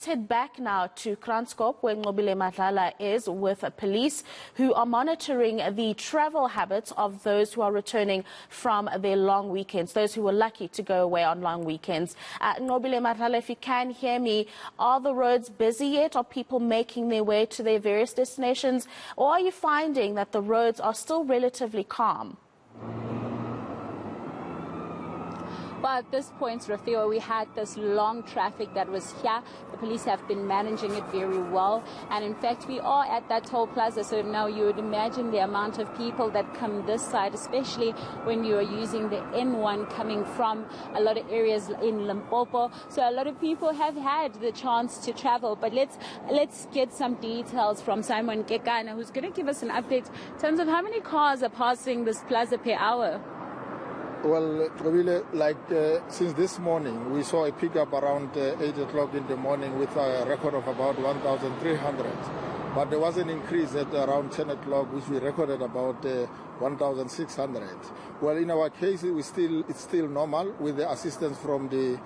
head back now to Kranskop, where Nqobile Madlala is, with police who are monitoring the travel habits of those who are returning from their long weekends, those who were lucky to go away on long weekends. Nqobile Madlala, if you can hear me, are the roads busy yet? Are people making their way to their various destinations? Or are you finding that the roads are still relatively calm? Well, at this point, Rafiwa, we had this long traffic that was here. The police have been managing it very well. And in fact, we are at that toll plaza. So now you would imagine the amount of people that come this side, especially when you are using the N1 coming from a lot of areas in Limpopo. So a lot of people have had the chance to travel. But let's get some details from Simon Kekana, who's going to give us an update in terms of how many cars are passing this plaza per hour. Well, since this morning, we saw a pickup around 8 o'clock in the morning with a record of about 1,300. But there was an increase at around 10 o'clock, which we recorded about 1,600. Well, in our case, it's still normal with the assistance from the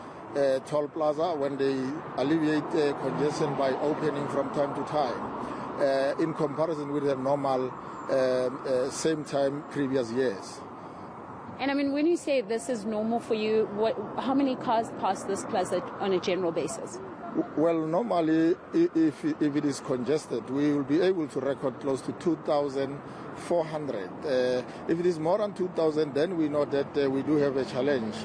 toll plaza when they alleviate congestion by opening from time to time, in comparison with the normal same time previous years. And I mean, when you say this is normal for you, how many cars pass this plaza on a general basis? Well, normally, if it is congested, we will be able to record close to 2,400. If it is more than 2,000, then we know that we do have a challenge.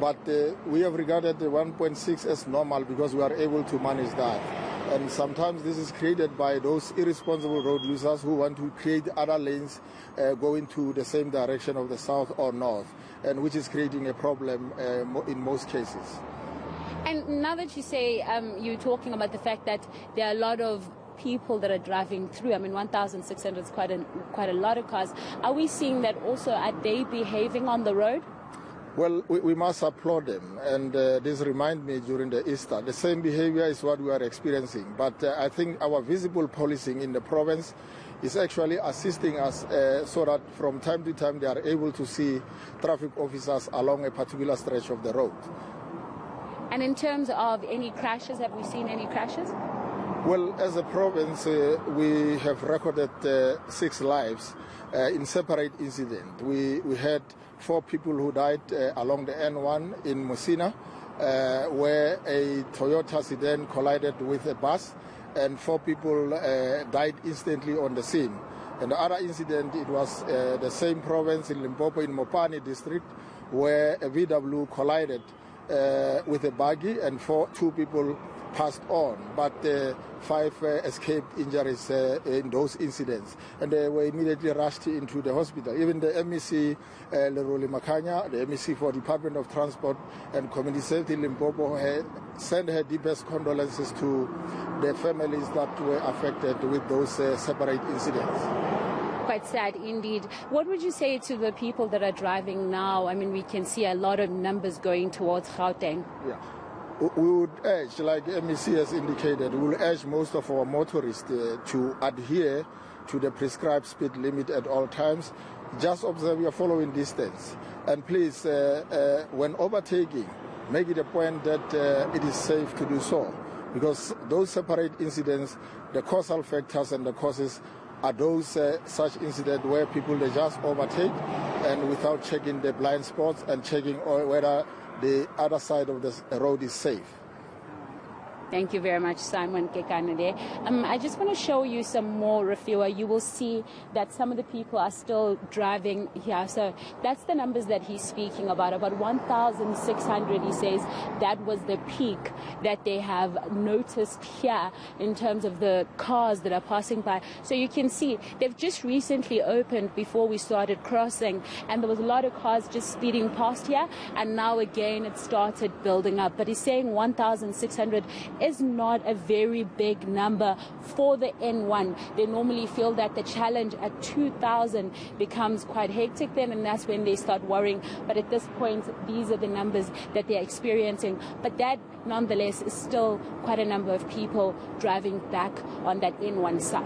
But we have regarded the 1.6 as normal because we are able to manage that. And sometimes this is created by those irresponsible road users who want to create other lanes going to the same direction of the south or north, and which is creating a problem in most cases. And now that you say you're talking about the fact that there are a lot of people that are driving through, I mean 1,600 is quite a lot of cars. Are we seeing that also? Are they behaving on the road? Well, we must applaud them, and this reminds me during the Easter. The same behavior is what we are experiencing, but I think our visible policing in the province is actually assisting us so that from time to time they are able to see traffic officers along a particular stretch of the road. And in terms of any crashes, have we seen any crashes? Well, as a province, we have recorded 6 lives in separate incidents. We had 4 people who died along the N1 in Musina, where a Toyota sedan collided with a bus, and 4 people died instantly on the scene. And the other incident, it was the same province in Limpopo, in Mopani district, where a VW collided with a buggy, and 2 people passed on, but 5 escaped injuries in those incidents, and they were immediately rushed into the hospital. Even the MEC, Lerole Makanya, the MEC for Department of Transport and Community Safety Limpopo, sent her deepest condolences to the families that were affected with those separate incidents. Quite sad indeed. What would you say to the people that are driving now? I mean, we can see a lot of numbers going towards Gauteng. Yeah. We would urge, like MEC has indicated, we will urge most of our motorists to adhere to the prescribed speed limit at all times. Just observe your following distance. And please, when overtaking, make it a point that it is safe to do so. Because those separate incidents, the causal factors and the causes are those such incidents where people they just overtake and without checking the blind spots and checking whether the other side of the road is safe. Thank you very much, Simon Kekanade. I just want to show you some more, Rafiwa. You will see that some of the people are still driving here. So that's the numbers that he's speaking about 1,600, he says. That was the peak that they have noticed here in terms of the cars that are passing by. So you can see they've just recently opened before we started crossing, and there was a lot of cars just speeding past here, and now again it started building up. But he's saying 1,600 is not a very big number for the N1. They normally feel that the challenge at 2,000 becomes quite hectic then, and that's when they start worrying. But at this point, these are the numbers that they're experiencing. But that, nonetheless, is still quite a number of people driving back on that N1 side.